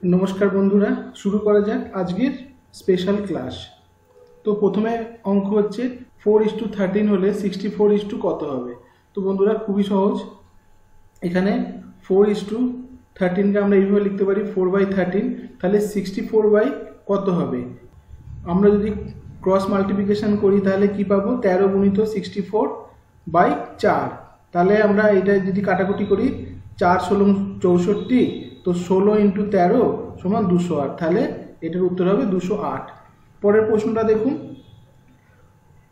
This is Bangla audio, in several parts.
नमस्कार बंधुरा शुरू करा जाक आजकेर स्पेशल क्लास। तो प्रथमे अंक होच्छे 4:13 होले 64 कत होबे। तो बंधुरा खूबই सहज, एखाने 4:13 के आमरा এইভাবে लिखते पारी 4/13, ताहले 64 कत होबे। आमरा यदि क्रस माल्टिप्लिकेशन करी ताहले कि पाबो 13 गुणित 64/4। ताहले आमरा एटा यदि काटाकुटी करी 4 16 64, तो 16 × 13 = 208। তাহলে এটার উত্তর হবে 208। পরের প্রশ্নটা দেখুন,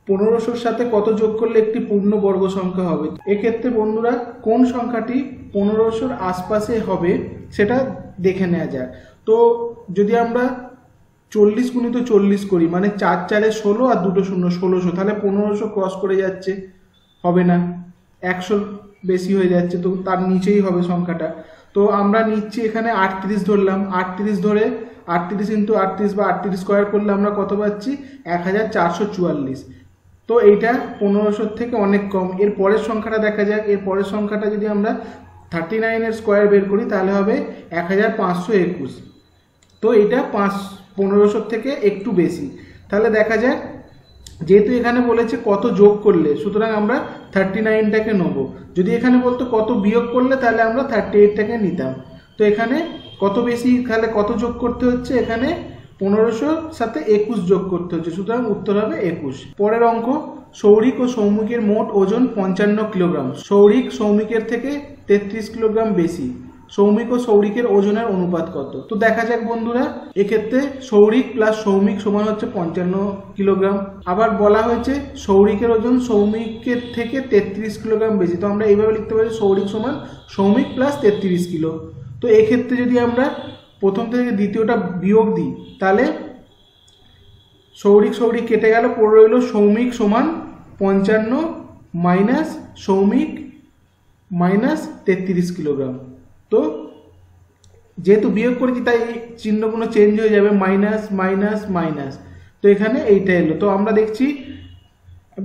1500 সাথে কত যোগ করলে একটি পূর্ণ বর্গ সংখ্যা হবে। এক্ষেত্রে বন্ধুরা কোন সংখ্যাটি 1500 আশপাশে হবে সেটা দেখে নেওয়া যাক। তো যদি আমরা 40 × 40 করি, মানে 4 4 16 আর 2 0 1600, তাহলে 1500 ক্রস করে যাচ্ছে, হবে না, 100 বেশি হয়ে যাচ্ছে, তো তার নিচেই হবে সংখ্যাটা। তো আমরা নিচ্ছি এখানে 38 ধরলাম, 38 ধরে 38 × 38 বা 38 স্কোয়ার করলে আমরা কত পাচ্ছি 1444। তো এইটা 1500 থেকে অনেক কম। এর পরের সংখ্যাটা দেখা যাক। এর পরের সংখ্যাটা যদি আমরা 39 এর স্কোয়ার বের করি তাহলে হবে 1521। তো এটা 1500 থেকে একটু বেশি। তাহলে দেখা যাক, যেহেতু এখানে বলেছে কত যোগ করলে, সুতরাং আমরা 39টাকে নেব। যদি এখানে বলতো কত বিয়োগ করলে তাহলে আমরা 38টাকে নিতাম। তো এখানে কত বেশি, তাহলে কত যোগ করতে হচ্ছে, এখানে 1500 সাথে 21 যোগ করতে হচ্ছে, সুতরাং উত্তর হবে 21। পরের অঙ্ক, সৌরিক ও সৌমিকের মোট ওজন 55 কিলোগ্রাম। সৌরিক সৌমিকের থেকে 33 কিলোগ্রাম বেশি। সৌমিক ও সৌরিকের ওজনের অনুপাত কত? তো দেখা যাক বন্ধুরা, এক্ষেত্রে সৌরিক প্লাস সৌমিক সমান হচ্ছে 55 কিলোগ্রাম। আবার বলা হয়েছে সৌরিকের ওজন সৌমিকের থেকে 33 কিলোগ্রাম বেশি। তো আমরা এইভাবে লিখতে পারি সৌরিক সমান সৌমিক প্লাস 33 কিলো। তো এক্ষেত্রে যদি আমরা প্রথম থেকে দ্বিতীয়টা বিয়োগ দিই তাহলে সৌরিক সৌরিক কেটে গেল, পড়ে রইল সৌমিক সমান 55 মাইনাস সৌমিক মাইনাস 33 কিলোগ্রাম। তো যেহেতু বিয়োগ করেছি তাই চিহ্নগুলো চেঞ্জ হয়ে যাবে, মাইনাস মাইনাস মাইনাস। তো এখানে এইটা এলো। তো আমরা দেখছি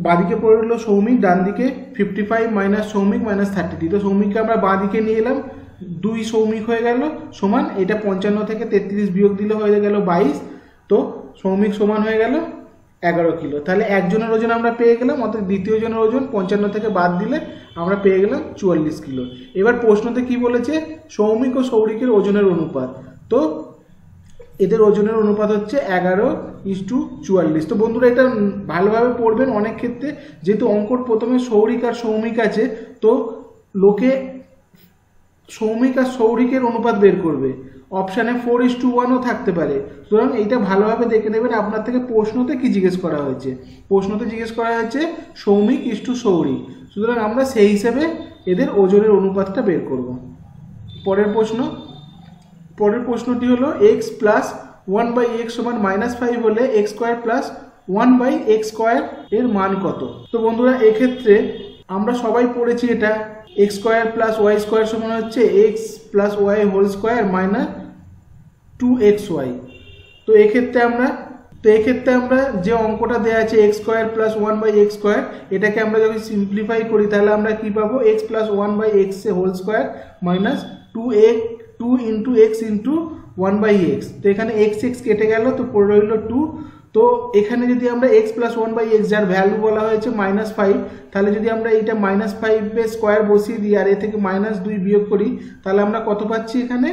বাঁদিকে পড়ে রইল সৌমিক, ডান দিকে 55 মাইনাস সৌমিক মাইনাস 33। তো সৌমিককে আমরা বাঁদিকে নিয়ে এলাম, 2 সৌমিক হয়ে গেল সমান, এটা 55 থেকে 33 বিয়োগ দিলে হয়ে গেল 22। তো সৌমিক সমান হয়ে গেল 11 কিলো। তাহলে একজনের ওজন আমরা পেয়ে গেলাম, অর্থাৎ দ্বিতীয় জনের ওজন 55 থেকে বাদ দিলে আমরা পেয়ে গেলাম 44 কিলো। এবার প্রশ্নতে কি বলেছে, সৌমিক ও সৌরিকের ওজনের অনুপাত। তো এদের ওজনের অনুপাত হচ্ছে 11:44। তো বন্ধুরা এটা ভালোভাবে পড়বেন। অনেক ক্ষেত্রে যেহেতু অঙ্কর প্রথমে সৌরিক আর সৌমিক আছে, তো লোকে সৌমিক আর সৌরিকের অনুপাত বের করবে, অপশানে 4:1ও থাকতে পারে। সুতরাং এইটা ভালোভাবে দেখে নেবেন আপনার থেকে প্রশ্নতে কি জিজ্ঞেস করা হয়েছে। প্রশ্নতে জিজ্ঞেস করা হয়েছে সৌমিক সৌরিক, সুতরাং আমরা সেই হিসেবে এদের ওজনের অনুপাতটা বের করব। পরের প্রশ্নটি হলো x প্লাস 1/x সমান -5 হলে x square plus 1/x square এর মান কত? তো বন্ধুরা এক্ষেত্রে আমরা সবাই পড়েছি এটা, x square plus y square সমান হচ্ছে x plus y whole square minus 2xy। তো এক্ষেত্রে আমরা যে অঙ্কটা দেওয়া আছে x square plus 1/x square, এটাকে আমরা যদি সিম্পলিফাই করি তাহলে আমরা কি পাবো, x plus 1/x whole square minus 2 × x × 1/x। তো এখানে x কেটে গেল, তো পড়ে রইল 2। তো এখানে যদি আমরা x প্লাস 1/x যার ভ্যালু বলা হয়েছে -5, তাহলে যদি আমরা এইটা -5 স্কোয়ার বসিয়ে দিই আর এ থেকে -2 বিয়োগ করি তাহলে আমরা কত পাচ্ছি, এখানে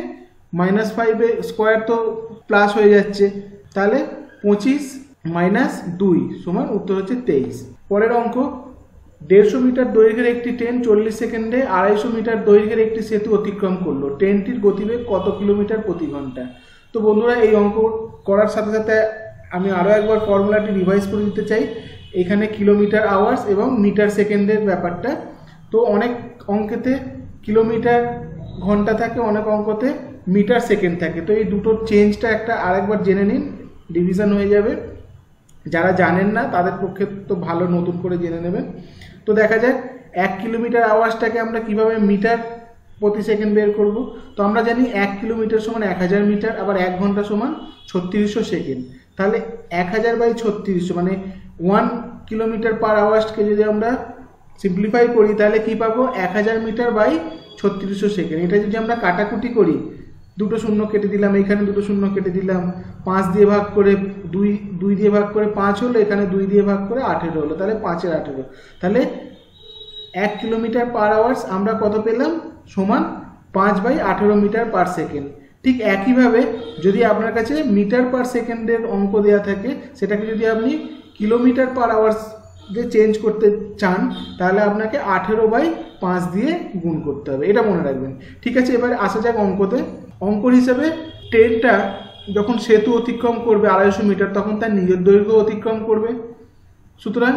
-5 স্কোয়ার তো প্লাস হয়ে যাচ্ছে, তাহলে 25 - 2 সমান উত্তর হচ্ছে 23। পরের অঙ্ক, 150 মিটার দৈর্ঘ্যের একটি ট্রেন 40 সেকেন্ডে 250 মিটার দৈর্ঘ্যের একটি সেতু অতিক্রম করলো, ট্রেনটির গতিবেগ কত কিলোমিটার প্রতি ঘন্টা? তো বন্ধুরা এই অঙ্ক করার সাথে সাথে আমি আরও একবার ফর্মুলাটি রিভাইজ করে দিতে চাই। এখানে কিলোমিটার আওয়ার্স এবং মিটার সেকেন্ডের ব্যাপারটা, তো অনেক অঙ্কেতে কিলোমিটার ঘন্টা থাকে, অনেক অঙ্কতে মিটার সেকেন্ড থাকে। তো এই দুটোর চেঞ্জটা একটা আরেকবার জেনে নিন, ডিভিশন হয়ে যাবে। যারা জানেন না তাদের পক্ষে তো ভালো, নতুন করে জেনে নেবেন। তো দেখা যাক 1 কিলোমিটার আওয়ার্সটাকে আমরা কিভাবে মিটার প্রতি সেকেন্ড বের করব। তো আমরা জানি 1 কিলোমিটার সমান 1000 মিটার, আবার 1 ঘন্টা সমান 3600 সেকেন্ড। তাহলে 1000/3600 মানে 1 কিলোমিটার পার আওয়ার্সকে যদি আমরা সিম্পলিফাই করি তাহলে কি পাবো, 1000 মিটার/3600 সেকেন্ড। এটা যদি আমরা কাটাকুটি করি দুটো শূন্য কেটে দিলাম, এখানে দুটো শূন্য কেটে দিলাম, 5 দিয়ে ভাগ করে 2 দিয়ে ভাগ করে 5 হলো, এখানে 2 দিয়ে ভাগ করে 18 হলো, তাহলে 5-এর 18। তাহলে 1 কিলোমিটার পার আওয়ার্স আমরা কত পেলাম, সমান 5/18 মিটার পার সেকেন্ড। ঠিক একইভাবে যদি আপনার কাছে মিটার পার সেকেন্ডের অঙ্ক দেওয়া থাকে, সেটাকে যদি আপনি কিলোমিটার পার আওয়ার্স যে চেঞ্জ করতে চান, তাহলে আপনাকে 18/5 দিয়ে গুণ করতে হবে, এটা মনে রাখবেন। ঠিক আছে, এবার আসা যাক অঙ্কতে। অঙ্কর হিসেবে ট্রেনটা যখন সেতু অতিক্রম করবে 250 মিটার, তখন তার নিজের দৈর্ঘ্য অতিক্রম করবে। সুতরাং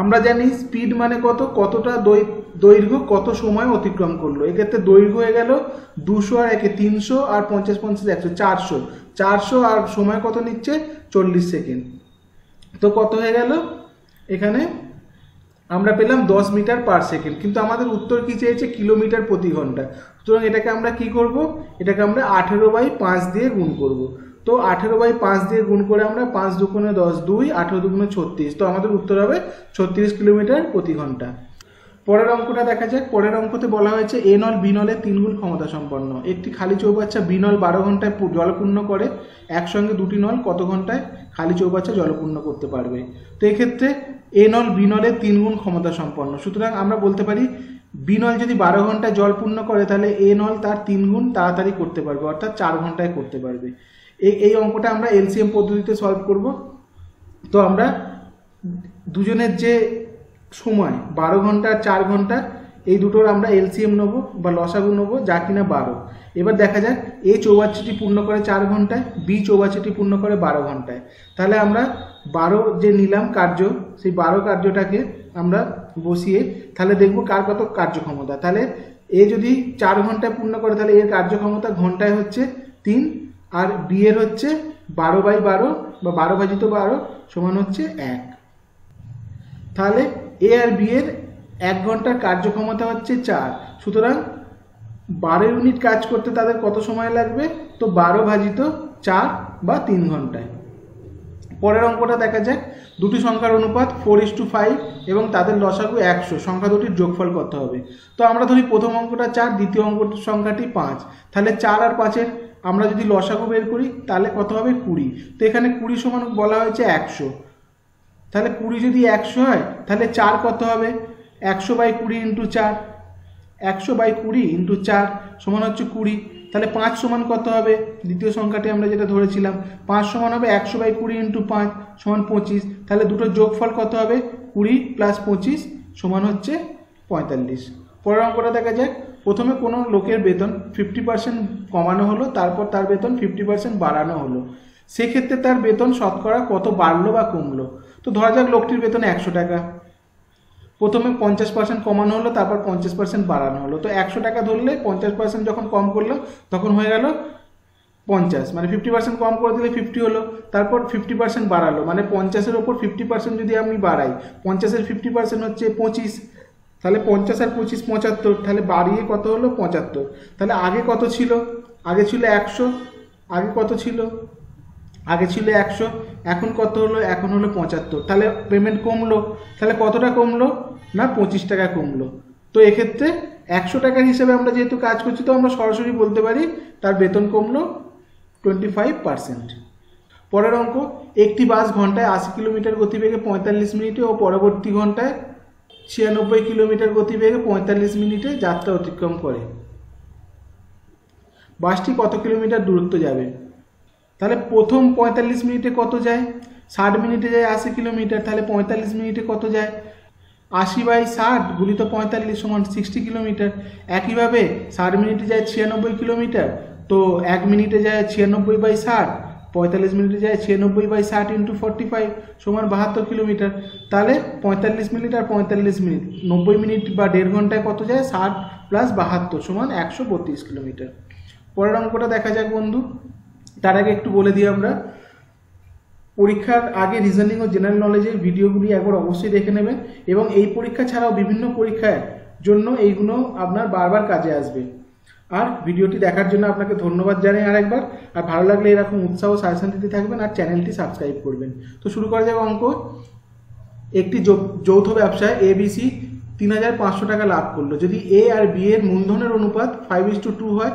আমরা জানি স্পিড মানে কতটা দৈর্ঘ্য কত সময় অতিক্রম করলো। এক্ষেত্রে দৈর্ঘ্য হয়ে গেল 200 আর 1 300 আর 50 50 100 400 আর সময় কত নিচ্ছে 40 সেকেন্ড। তো কত হয়ে গেল, এখানে আমরা পেলাম 10 মিটার পার সেকেন্ড, কিন্তু আমাদের উত্তর কি চেয়েছে, কিলোমিটার প্রতি ঘন্টা। সুতরাং এটাকে আমরা কি করব, এটাকে আমরা 18/5 দিয়ে গুণ করব। তো 18/5 দিয়ে গুণ করে আমরা 5 দুগুণে 10, 2 18 দুগুণে 36, তো আমাদের উত্তর হবে 36 কিলোমিটার প্রতি ঘন্টা। পরের অঙ্কটা দেখা যাক। পরের অঙ্কতে বলা হয়েছে এ নল বি নলের 3 গুণ ক্ষমতা সম্পন্ন একটি খালি চৌবাচ্চা বি নল 12 ঘন্টায় জলপূর্ণ করে, একসঙ্গে দুটি নল কত ঘন্টায় খালি চৌবাচ্চা জলপূর্ণ করতে পারবে। তো এক্ষেত্রে এ নল বি নলের 3 গুণ ক্ষমতা সম্পন্ন। সুতরাং আমরা বলতে পারি বি নল যদি 12 ঘন্টায় জলপূর্ণ করে, তাহলে এ নল তার 3 গুণ তাড়াতাড়ি করতে পারবে, অর্থাৎ 4 ঘন্টায় করতে পারবে। এই অঙ্কটা আমরা এলসিএম পদ্ধতিতে সলভ করব। তো আমরা দুজনের যে সময় 12 ঘন্টা আর 4 ঘন্টা, এই দুটোর আমরা এলসিএম নেবো বা লসাগু নেবো, যা কিনা 12। এবার দেখা যাক এ চৌবাচ্চাটি পূর্ণ করে 4 ঘন্টায়, বি চৌবাচ্চাটি পূর্ণ করে 12 ঘন্টায়। তাহলে আমরা 12 যে নিলাম কার্য, সেই 12 কার্যটাকে আমরা বসিয়ে তাহলে দেখব কার কত কার্যক্ষমতা। তাহলে এ যদি 4 ঘন্টায় পূর্ণ করে, তাহলে এর কার্যক্ষমতা ঘন্টায় হচ্ছে 3, আর বি এর হচ্ছে 12/12 বা 12/12 সমান হচ্ছে 1। তাহলে এ আর বি এর 1 ঘন্টার কার্যক্ষমতা হচ্ছে 4। সুতরাং 12 ইউনিট কাজ করতে তাদের কত সময় লাগবে, তো 12/4 বা 3 ঘন্টায়। পরের অঙ্কটা দেখা যাক। দুটি সংখ্যার অনুপাত 4:5 এবং তাদের লসাগু 100, সংখ্যা দুটির যোগফল কত হবে। তো আমরা ধরি প্রথম অঙ্কটা 4, দ্বিতীয় অঙ্ক সংখ্যাটি 5। তাহলে 4 আর 5-এর আমরা যদি লসাগু বের করি, তাহলে কত হবে 20। তো এখানে 20 সমান বলা হয়েছে 100। তাহলে 20 যদি 100 হয়, তাহলে 4 কত হবে, 100/20 × 4, 100/20 × 4 সমান হচ্ছে 20। তাহলে 5 সমান কত হবে, দ্বিতীয় সংখ্যাটি আমরা যেটা ধরেছিলাম, 5 সমান হবে 100/20 × 5 সমান 25। তাহলে দুটোর যোগফল কত হবে, 20 + 25 সমান হচ্ছে 45। পরের অঙ্কটা দেখা যাক। প্রথমে কোনো লোকের বেতন 50% কমানো হলো, তারপর তার বেতন 50% বাড়ানো হলো। সেক্ষেত্রে তার বেতন শতকরা কত বাড়লো বা কমলো। তো ধরা যাক লোকটির বেতন 100 টাকা, প্রথমে 50% কমানো হলো, তারপর 50% বাড়ানো হলো। তো 100 টাকা ধরলে 50% যখন কম করলো, তখন হয়ে গেল 50, মানে 50% কম করে দিলে 50 হলো। তারপর 50% বাড়ালো, মানে 50-এর ওপর 50% যদি আমি বাড়াই, 50-এর 50% হচ্ছে 25। তাহলে 50 আর 25 75, তাহলে বাড়িয়ে কত হলো 75। তাহলে আগে কত ছিল, আগে ছিল 100, আগে কত ছিল, আগে ছিল 100, এখন কত হলো, এখন হলো 75। তাহলে পেমেন্ট কমলো, তাহলে কতটা কমলো না 25 টাকা কমলো। তো এক্ষেত্রে 100 টাকার হিসেবে আমরা যেহেতু কাজ করছি, তো আমরা সরাসরি বলতে পারি তার বেতন কমলো 25%। পরের অঙ্ক, একটি বাস ঘন্টায় 80 কিলোমিটার গতিবেগে 45 মিনিটে ও পরবর্তী ঘন্টায় 96 কিলোমিটার গতিবেগে 45 মিনিটে যাত্রা অতিক্রম করে। বাসটি কত কিলোমিটার দূরত্ব যাবে। তাহলে প্রথম 45 মিনিটে কত যায়, 60 মিনিটে যায় 80 কিলোমিটার, তাহলে 45 মিনিটে কত যায়, 80/60 গুণিত 45 সমান 60 কিলোমিটার। একইভাবে 60 মিনিটে যায় 96 কিলোমিটার, তো 1 মিনিটে যায় 96/60, 45 মিনিটে যায় 96/60 × 45 সমান 72 কিলোমিটার। তাহলে 45 মিনিট আর 45 মিনিট 90 মিনিট বা 1.5 ঘন্টায় কত যায়, 60 + 72 সমান 132 কিলোমিটার। পরের অঙ্কটা দেখা যাক বন্ধু। তার আগে একটু বলে দিই, আমরা পরীক্ষার আগে রিজনিং ও জেনারেল নলেজের ভিডিওগুলি একবার অবশ্যই দেখে নেবেন, এবং এই পরীক্ষা ছাড়াও বিভিন্ন পরীক্ষার জন্য এইগুলো আপনার বারবার কাজে আসবে। আর ভিডিওটি দেখার জন্য আপনাকে ধন্যবাদ জানাই আরেকবার। আর ভালো লাগলে এরকম উৎসাহ সাজেশন দিতে থাকবেন আর চ্যানেলটি সাবস্ক্রাইব করবেন। তো শুরু করা যাবে অঙ্ক। একটি যৌথ ব্যবসায় ABC 3500 টাকা লাভ করলো। যদি এ আর বি এর মূলধনের অনুপাত 5:2 হয়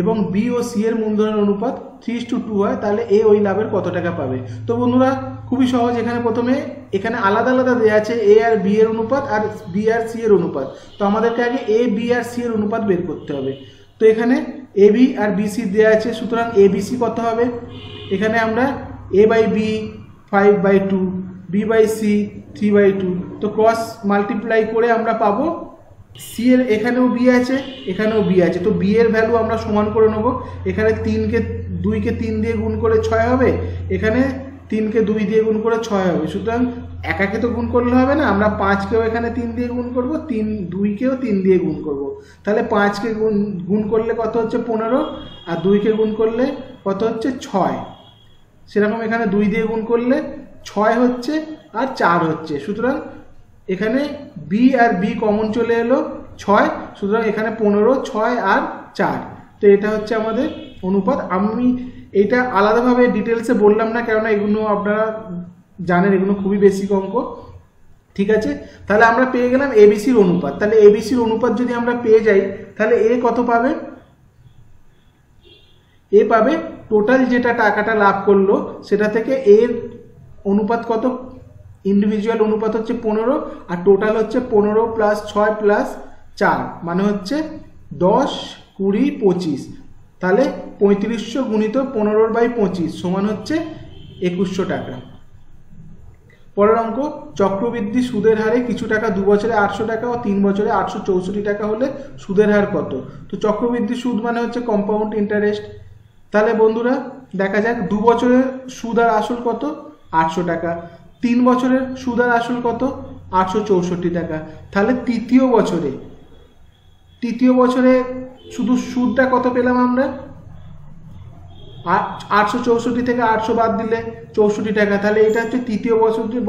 এবং বি ও সি এর মূলধনের অনুপাত 3:2 হয়, তাহলে এ ওই লাভের কত টাকা পাবে। তো বন্ধুরা খুবই সহজ, এখানে প্রথমে এখানে আলাদা আলাদা দেওয়া আছে এ আর বি এর অনুপাত আর বি আর সি এর অনুপাত। তো আমাদেরকে আগে এ বি আর সি এর অনুপাত বের করতে হবে। তো এখানে A B R B C দেওয়া আছে, সুতরাং এ বি সি কত হবে, এখানে আমরা A by B 5/2, B by C 3/2, তো ক্রস মাল্টিপ্লাই করে আমরা পাবো সি এর, এখানেও বি আছে এখানেও বি আছে, তো বি এর ভ্যালু আমরা সমান করে নেবো। এখানে 2কে 3 দিয়ে গুণ করে 6 হবে, এখানে 3কে 2 দিয়ে গুণ করে 6 হবে, সুতরাং একাকে তো গুণ করলে হবে না, আমরা 5কেও এখানে 3 দিয়ে গুণ করবো, 2কেও 3 দিয়ে গুণ করব। তাহলে 5কে গুণ করলে কত হচ্ছে 15, আর 2কে গুণ করলে কত হচ্ছে 6, সেরকম এখানে 2 দিয়ে গুণ করলে 6 হচ্ছে আর 4 হচ্ছে, সুতরাং এখানে বি আর বি কমন চলে এলো 6, সুতরাং এখানে 15, 6 আর 4, তো এটা হচ্ছে আমাদের অনুপাত। আমি এটা আলাদাভাবে ডিটেলসে বললাম না, কেননা এগুলো আপনারা জানেন এগুলো খুবই বেসিক অঙ্ক, ঠিক আছে। তাহলে আমরা পেয়ে গেলাম এবিসির অনুপাত। তাহলে এবিসির অনুপাত যদি আমরা পেয়ে যাই, তাহলে এ কত পাবে, এ পাবে টোটাল যেটা টাকাটা লাভ করলো সেটা থেকে এর অনুপাত কত, ইন্ডিভিজুয়াল অনুপাত হচ্ছে 15, আর টোটাল হচ্ছে 15 + 6 + 4 মানে হচ্ছে 10, 20, 25, তাহলে 3500 গুণিত 15/25 সমান হচ্ছে 2100 টাকা। পরের অঙ্ক, চক্রবৃদ্ধি সুদের হারে কিছু টাকা 2 বছরে 800 টাকা ও 3 বছরে 864 টাকা হলে সুদের হার কত। তো চক্রবৃদ্ধি সুদ মানে হচ্ছে কম্পাউন্ড ইন্টারেস্ট। তাহলে বন্ধুরা দেখা যাক 2 বছরের সুদ আর আসল কত, 800 টাকা, 3 বছরের সুদ আর আসল কত, 864 টাকা। তাহলে তৃতীয় বছরে শুধু সুদটা কত পেলাম আমরা, 864 থেকে 800 বাদ দিলে 64 টাকা, তাহলে এটা হচ্ছে তৃতীয়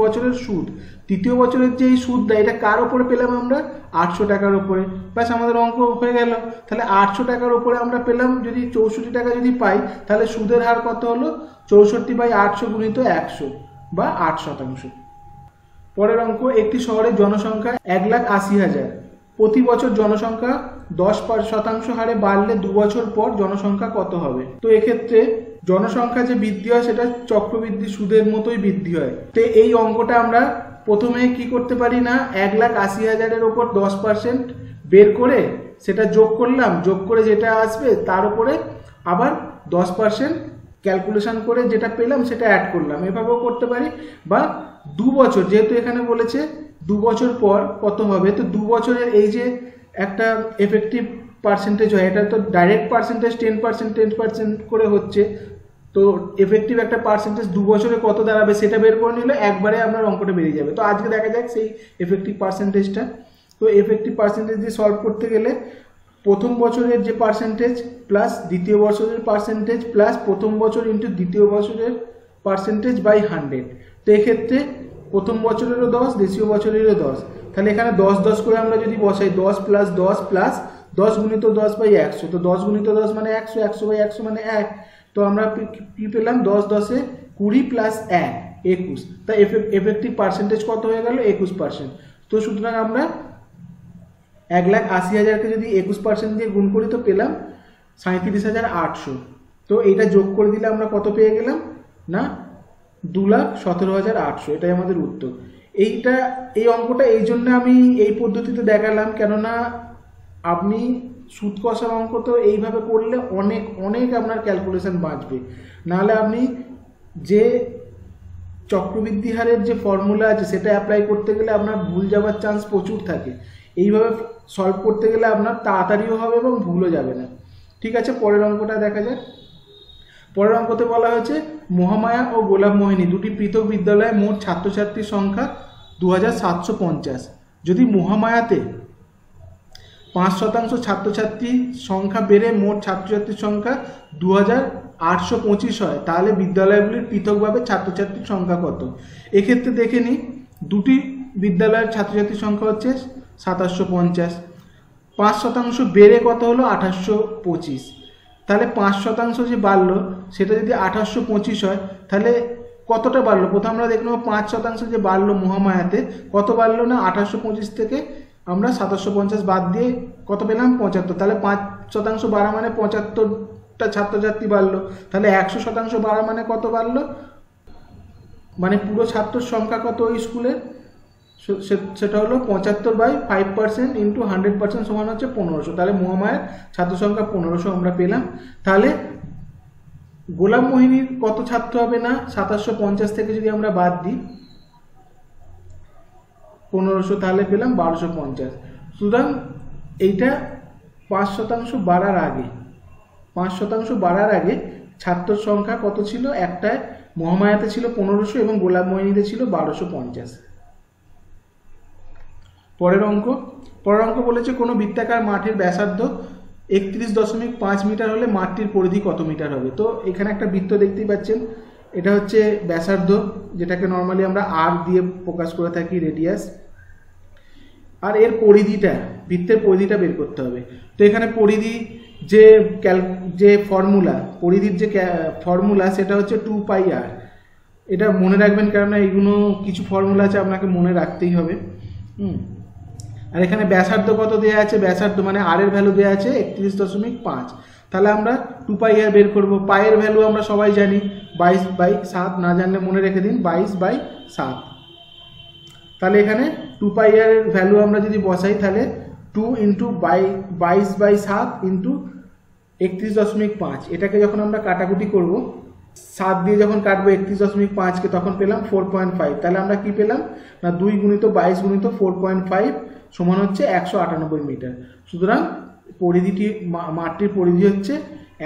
বছরের সুদ। তৃতীয় বছরের যে এই সুদটা, এটা কার ওপরে পেলাম আমরা, 800 টাকার ওপরে। ব্যাস আমাদের অঙ্ক হয়ে গেল। তাহলে 800 টাকার ওপরে আমরা পেলাম, যদি 64 টাকা যদি পাই, তাহলে সুদের হার কত হলো, 64/800 গুণিত 100 বা 8%। পরের অঙ্ক, একটি শহরের জনসংখ্যা 1,80,000, প্রতি বছর জনসংখ্যা 10% হারে বাড়লে 2 বছর পর জনসংখ্যা কত হবে। তো এক্ষেত্রে জনসংখ্যা যে বৃদ্ধি হয় সেটা চক্রবৃদ্ধি সুদের মতোই বৃদ্ধি হয়। তো এই অঙ্কটা আমরা প্রথমে কি করতে পারি না, 1,80,000-এর ওপর 10% বের করে সেটা যোগ করলাম, যোগ করে যেটা আসবে তার উপরে আবার 10% ক্যালকুলেশন করে যেটা পেলাম সেটা অ্যাড করলাম, এভাবেও করতে পারি। বা 2 বছর, যেহেতু এখানে বলেছে 2 বছর পর কত হবে, তো 2 বছরের এই যে একটা এফেক্টিভ পার্সেন্টেজ হয়, এটা তো ডাইরেক্ট পার্সেন্টেজ 10% করে হচ্ছে, তো এফেক্টিভ একটা পার্সেন্টেজ 2 বছরে কত দাঁড়াবে সেটা বের করে নিলে একবারে আপনার অঙ্কটা বেরিয়ে যাবে। তো আজকে দেখা যাক সেই এফেক্টিভ পার্সেন্টেজটা। তো এফেক্টিভ পার্সেন্টেজ দিয়ে সলভ করতে গেলে প্রথম বছরের যে পার্সেন্টেজ প্লাস দ্বিতীয় বছরের পার্সেন্টেজ প্লাস প্রথম বছর ইন্টু দ্বিতীয় বছরের পার্সেন্টেজ বাই 100। তো এক্ষেত্রে প্রথম বছরেরও 10, দ্বিতীয় বছরেরও 10, তাহলে এখানে 10 করে আমরা যদি বসাই, 10 + 10 প্লাস 10 গুণিত 10/100, তো 10 গুণিত 10 মানে 100, 100/100 মানে 1, তো আমরা কি পেলাম, 10 10 20 প্লাস 1 21, তাই এফেক্টিভ পার্সেন্টেজ কত হয়ে গেল, 21%। তো সুতরাং আমরা 1,80,000-কে যদি 21% দিয়ে গুণ করি তো পেলাম 37,800। তো এটা যোগ করে দিলে আমরা কত পেয়ে গেলাম না, 2,17,800, এটাই আমাদের উত্তর। এই অঙ্কটা এই জন্য আমি এই পদ্ধতিতে দেখালাম, কেননা আপনি সুদ কষার অঙ্ক তো এইভাবে করলে অনেক আপনার ক্যালকুলেশন বাঁচবে। নাহলে আপনি যে চক্রবৃদ্ধি হারের যে ফর্মুলা আছে সেটা অ্যাপ্লাই করতে গেলে আপনার ভুল যাওয়ার চান্স প্রচুর থাকে। এইভাবে সলভ করতে গেলে আপনার তাড়াতাড়িও হবে এবং ভুলও যাবে না। ঠিক আছে, পরের অঙ্কটা দেখা যাক। পরের অঙ্কতে বলা হয়েছে মহামায়া ও গোলাপমোহিনী দুটি পৃথক বিদ্যালয়ে মোট ছাত্রছাত্রীর সংখ্যা 2,750। যদি মহামায়াতে 5% ছাত্রছাত্রী সংখ্যা বেড়ে মোট ছাত্রছাত্রীর সংখ্যা 2,825 হয়, তাহলে বিদ্যালয়গুলির পৃথকভাবে ছাত্রছাত্রীর সংখ্যা কত। এক্ষেত্রে দেখে নিই, দুটি বিদ্যালয়ের ছাত্রছাত্রীর সংখ্যা হচ্ছে 2,750, 5% বেড়ে কত হলো 2,825, তাহলে 5% যে বাড়লো সেটা যদি 2,825 হয় তাহলে কতটা বাড়লো। প্রথম আমরা দেখলাম 5% যে বাড়লো মহামায়াতে, কত বাড়লো না 2,825 থেকে আমরা 750 বাদ দিয়ে কত পেলাম 75, তাহলে 5% বাড়া মানে 75টা ছাত্রছাত্রী বাড়লো, তাহলে 100% বাড়া মানে কত বাড়লো, মানে পুরো ছাত্র সংখ্যা কত ওই স্কুলের, সেটা হলো 75/5% ইন্টু 100% সমান হচ্ছে 1500। তাহলে মহামায়ার ছাত্র সংখ্যা 1500 আমরা পেলাম। তাহলে গোলাম মোহিনীর কত ছাত্র হবে না, 2750 থেকে যদি আমরা বাদ দিই 1500, তাহলে পেলাম 1250। সুতরাং এইটা 5% বাড়ার আগে, 5% বাড়ার আগে ছাত্র সংখ্যা কত ছিল, একটায় মহামায়াতে ছিল 1500 এবং গোলাম মোহিনীতে ছিল 1250। পরের অঙ্ক বলেছে কোনো বৃত্তাকার মাঠের ব্যাসার্ধ 31.5 মিটার হলে মাঠটির পরিধি কত মিটার হবে। তো এখানে একটা বৃত্ত দেখতেই পাচ্ছেন, এটা হচ্ছে ব্যাসার্ধ, যেটাকে নর্মালি আমরা আর দিয়ে প্রকাশ করে থাকি, রেডিয়াস। আর এর পরিধিটা, বৃত্তের পরিধিটা বের করতে হবে। তো এখানে পরিধি যে ফর্মুলা, পরিধির যে ফর্মুলা সেটা হচ্ছে 2πr। এটা মনে রাখবেন, কেননা এইগুলো কিছু ফর্মুলা আছে আপনাকে মনে রাখতেই হবে। আর এখানে ব্যাসার্ধ কত দেওয়া আছে, ব্যাসার্ধ মানে আর এর ভ্যালু দেওয়া আছে 31.5। তাহলে আমরা 2πr বের করব। পায়ের ভ্যালু আমরা সবাই জানি 22/7, না জানলে মনে রেখে দিন 22/7। তাহলে এখানে 2πr এর ভ্যালু আমরা যদি বসাই, তাহলে 2 × 22/7 × 31.5। এটাকে যখন আমরা কাটাকুটি করব, 7 দিয়ে যখন কাটবো 31.5কে, তখন পেলাম 4.5। তাহলে আমরা কি পেলাম না 2 × 22 × 4.5 সমান হচ্ছে 198 মিটার। সুতরাং পরিধিটি, মাঠটির পরিধি হচ্ছে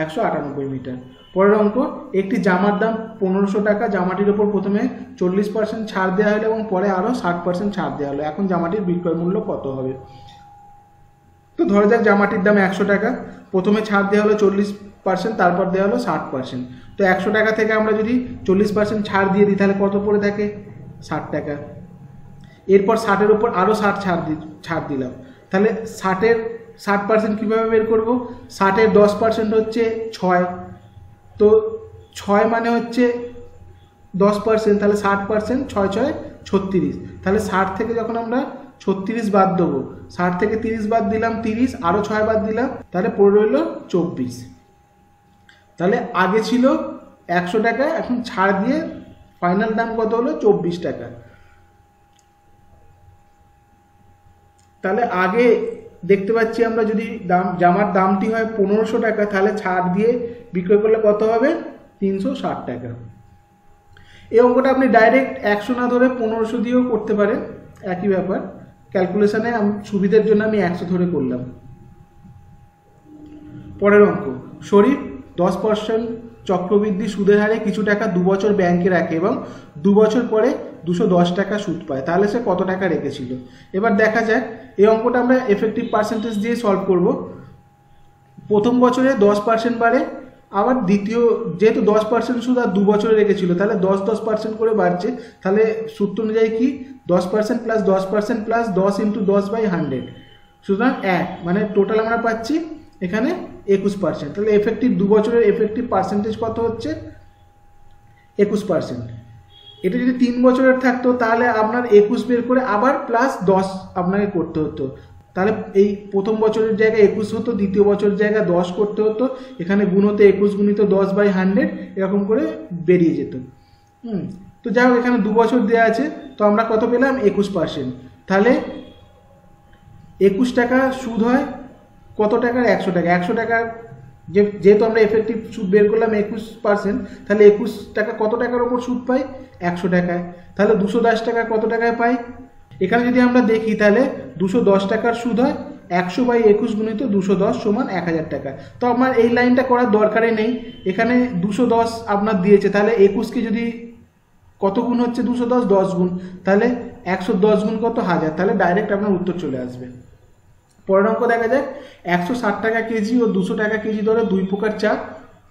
198 মিটার। পরের অঙ্ক, একটি জামার দাম 1500 টাকা। জামাটির ওপর প্রথমে 40% ছাড় দেওয়া হলো এবং পরে আরও 60% ছাড় দেওয়া হলো। এখন জামাটির বিক্রয় মূল্য কত হবে। তো ধরা যাক জামাটির দাম 100 টাকা, প্রথমে ছাড় দেওয়া হলো 40%, তারপর দেওয়া হলো 60%। তো 100 টাকা থেকে আমরা যদি 40% ছাড় দিয়ে দিই, তাহলে কত পড়ে থাকে, 60 টাকা। এরপর 60-এর উপর আরও 60 ছাড় দিলাম, তাহলে 60% কীভাবে বের করব, 60-এর 10% হচ্ছে 6। তো 6 মানে হচ্ছে 10%, তাহলে 60%, 6 × 6 = 36। তাহলে 60 থেকে যখন আমরা 36 বাদ দেবো, 60 থেকে 30 বাদ দিলাম 30, আরও 6 বাদ দিলাম, তাহলে পড়ে রইল 24। তাহলে আগে ছিল 100 টাকা, এখন ছাড় দিয়ে ফাইনাল দাম কত হলো, 24 টাকা। তাহলে আগে দেখতে পাচ্ছি আমরা, যদি জামার দামটি হয় 1500 টাকা, তাহলে ছাড় দিয়ে বিক্রয় করলে কত হবে, 360 টাকা। এই অঙ্কটা আপনি ডাইরেক্ট 100 না ধরে 1500 দিয়েও করতে পারেন, একই ব্যাপার। ক্যালকুলেশনে সুবিধার জন্য আমি 100 ধরে করলাম। পরের অঙ্ক, শরীফ 10% চক্রবৃদ্ধি সুদের হারে কিছু টাকা 2 বছর ব্যাংকে রাখে এবং 2 বছর পরে 210 টাকা সুদ পায়। তাহলে সে কত টাকা রেখেছিল। এবার দেখা যাক, এই অঙ্কটা আমরা এফেক্টিভ পার্সেন্টেজ দিয়ে সলভ করব। প্রথম বছরে 10% বাড়ে, আবার দ্বিতীয়, যেহেতু 10% সুদ আর 2 বছরে রেখেছিল, তাহলে 10% করে বাড়ছে। তাহলে সূত্র অনুযায়ী কি, 10% + 10% + 10 × 10/100, সুতরাং 1, মানে টোটাল আমরা পাচ্ছি এখানে 21%। তাহলে এফেক্টিভ 2 বছরের এফেক্টিভ পার্সেন্টেজ কত হচ্ছে, 21%। এটা যদি 3 বছরের থাকতো, তাহলে আপনার 21 বের করে আবার +10 আপনাকে করতে হতো। তাহলে এই প্রথম বছরের জায়গায় 21 হতো, দ্বিতীয় বছরের জায়গায় 10 করতে হতো, এখানে গুণ হতো 21 × 10/100, এরকম করে বেরিয়ে যেত। তো যাই হোক, এখানে 2 বছর দেওয়া আছে, তো আমরা কত পেলাম, 21%। তাহলে 21 টাকা সুদ হয় কত টাকার, 100 টাকা। 100 টাকার যেহেতু আমরা এফেক্টিভ সুদ বের করলাম 21%, তাহলে 21 টাকা কত টাকার ওপর সুদ পাই, 100 টাকায়। তাহলে 210 টাকা কত টাকায় পাই, এখানে যদি আমরা দেখি, তাহলে 210 টাকার সুদ হয় 100/21 × 210 = 1000 টাকা। তো আমার এই লাইনটা করার দরকারই নেই, এখানে 210 আপনার দিয়েছে, তাহলে 21কে যদি কত গুণ হচ্ছে 210, 10 গুণ, তাহলে 110 গুণ কত, 1000, তাহলে ডাইরেক্ট আপনার উত্তর চলে আসবে। পরের অঙ্ক দেখা যাক, 160 টাকা কেজি ও 200 টাকা কেজি দরে 2 প্রকার চা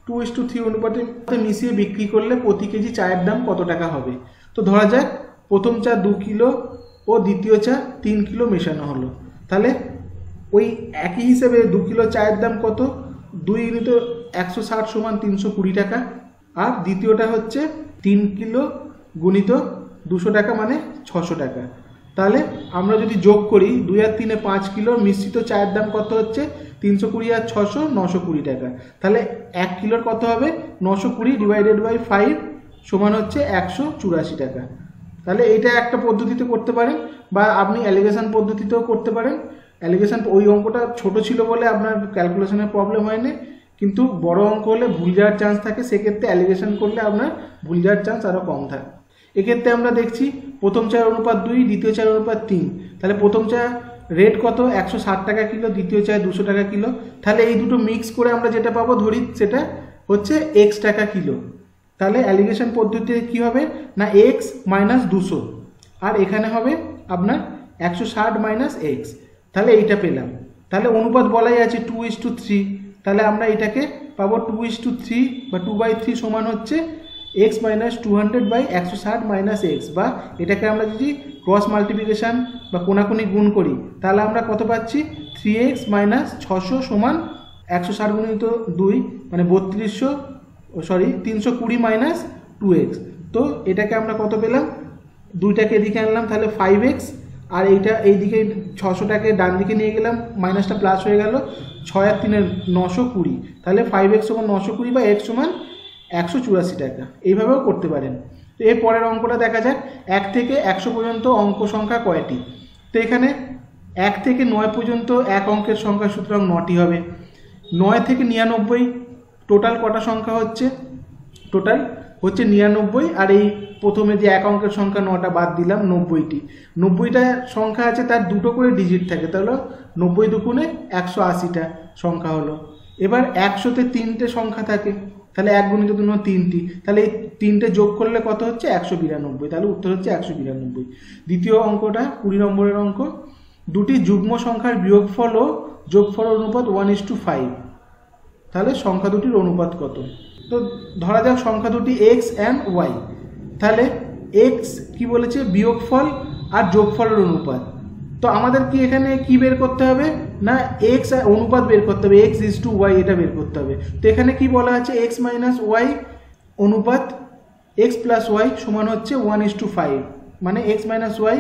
2:3 অনুপাতে মিশিয়ে বিক্রি করলে প্রতি কেজি চায়ের দাম কত টাকা হবে। তো ধরা যাক প্রথম চা 2 কিলো ও দ্বিতীয় চা 3 কিলো মেশানো হলো, তাহলে ওই একই হিসেবে 2 কিলো চায়ের দাম কত, 2 × 160 = 320 টাকা, আর দ্বিতীয়টা হচ্ছে 3 কিলো × 200 টাকা মানে 600 টাকা। তাহলে আমরা যদি যোগ করি, 2 আর 3 5 কিলো মিশ্রিত চায়ের দাম কত হচ্ছে, 320 আর 600 920 টাকা। তাহলে 1 কিলোর কত হবে 920 ডিভাইডেড বাই 5 সমান হচ্ছে 184 টাকা। তাহলে এইটা একটা পদ্ধতিতে করতে পারেন বা আপনি অ্যালিগেশন পদ্ধতিতেও করতে পারেন। অ্যালিগেশন ওই অঙ্কটা ছোট ছিল বলে আপনার ক্যালকুলেশনের প্রবলেম হয়নি, কিন্তু বড় অঙ্ক হলে ভুল যাওয়ার চান্স থাকে, সেক্ষেত্রে অ্যালিগেশন করলে আপনার ভুল যাওয়ার চান্স আরও কম থাকে। এক্ষেত্রে আমরা দেখছি প্রথম চা অনুপাত 2, দ্বিতীয় চা অনুপাত 3। তাহলে প্রথম চা রেট কত 160 টাকা কিলো, দ্বিতীয় চায় 200 টাকা কিলো। তাহলে এই দুটো মিক্স করে আমরা যেটা পাবো ধরি সেটা হচ্ছে x টাকা কিলো। তাহলে অ্যালিগেশন পদ্ধতিতে কি হবে না x মাইনাস 200 আর এখানে হবে আপনার 160 মাইনাস x। তাহলে এইটা পেলাম। তাহলে অনুপাত বলাই আছে 2:3। তাহলে আমরা এটাকে পাবো 2:3 বা 2/3 সমান হচ্ছে x minus 200 by 160 minus x, বা এটাকে আমরা যদি ক্রস মাল্টিপ্লিকেশান বা কোনাকুনি গুণ করি তাহলে আমরা কত পাচ্ছি 3x মাইনাস 600 সমান 160 গুণিত 2 মানে 320 মাইনাস 2x। তো এটাকে আমরা কত পেলাম, দুইটাকে এদিকে আনলাম তাহলে 5x, আর এইটা এইদিকে 600টাকে ডান দিকে নিয়ে গেলাম, মাইনাসটা প্লাস হয়ে গেল, 6 আর 3 920। তাহলে 5x সমান 920 বা x সমান 184 টাকা। এইভাবেও করতে পারেন। তো এর পরের অঙ্কটা দেখা যাক, 1 থেকে 100 পর্যন্ত অঙ্ক সংখ্যা কয়টি। তো এখানে 1 থেকে 9 পর্যন্ত এক অঙ্কের সংখ্যা, সুতরাং 9টি হবে। 9 থেকে 99 টোটাল কটা সংখ্যা হচ্ছে, টোটাল হচ্ছে 99। আর এই প্রথমে যে এক অঙ্কের সংখ্যা 9টা বাদ দিলাম 90টি। 90টা সংখ্যা আছে, তার দুটো করে ডিজিট থাকে, তাহলে 90 দুগুণে 180টা সংখ্যা হলো। এবার 100তে 3টে সংখ্যা থাকে, তাহলে 1 গুণিত 3 3টি, তাহলে এই 3টে যোগ করলে কত হচ্ছে 192। তাহলে উত্তর হচ্ছে 192। দ্বিতীয় অঙ্কটা 20 নম্বরের অঙ্ক, দুটি যুগ্ম সংখ্যার বিয়োগফল ও যোগফল অনুপাত 1:5। তাহলে সংখ্যা দুটির অনুপাত কত। তো ধরা যাক সংখ্যা দুটি x অ্যান্ড y। তাহলে x কি বলেছে বিয়োগফল আর যোগফলের অনুপাত। তো আমাদের কি এখানে কি বের করতে হবে না x অনুপাত বের করতে হবে, x:y এটা বের করতে হবে। তো এখানে কি বলা আছে x মাইনাস y অনুপাত x প্লাস y সমান হচ্ছে 1:5, মানে x মাইনাস y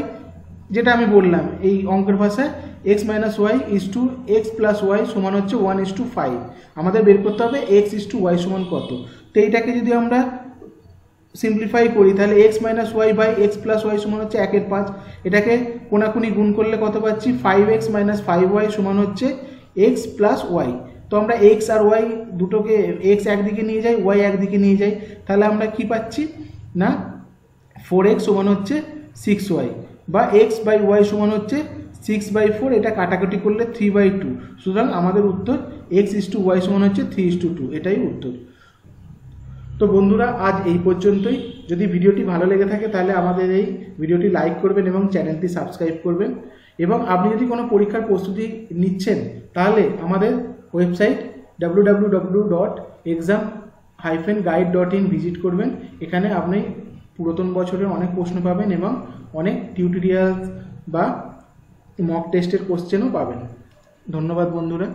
যেটা আমি বললাম এই অঙ্কের ভাষায় x minus y ইসটু x plus y সমান হচ্ছে 1:5। আমাদের বের করতে হবে x:y সমান কত। তো এইটাকে যদি আমরা সিম্পলিফাই করি তাহলে x minus y by x plus y সমান হচ্ছে 1/5। এটাকে কোনাকুনি গুণ করলে কত পাচ্ছি 5x মাইনাস 5y সমান হচ্ছে x প্লাস y। তো আমরা x আর y দুটোকে x একদিকে নিয়ে যাই, y একদিকে নিয়ে যাই, তাহলে আমরা কি পাচ্ছি না 4x সমান হচ্ছে 6y, বা x বাই y সমান হচ্ছে 6/4। এটা কাটাকাটি করলে 3/2। সুতরাং আমাদের উত্তর x:y সমান হচ্ছে 3:2, এটাই উত্তর। তো বন্ধুরা আজ এই পর্যন্তই। যদি ভিডিওটি ভালো লেগে থাকে তাহলে আমাদের এই ভিডিওটি লাইক করবেন এবং চ্যানেলটি সাবস্ক্রাইব করবেন। এবং আপনি যদি কোনো পরীক্ষার প্রস্তুতি নিচ্ছেন তাহলে আমাদের ওয়েবসাইট www.exam-guide.in ভিজিট করবেন। এখানে আপনি পুরাতন বছরের অনেক প্রশ্ন পাবেন এবং অনেক টিউটোরিয়ালস বা মক টেস্টের কোশ্চেনও পাবেন। ধন্যবাদ বন্ধুরা।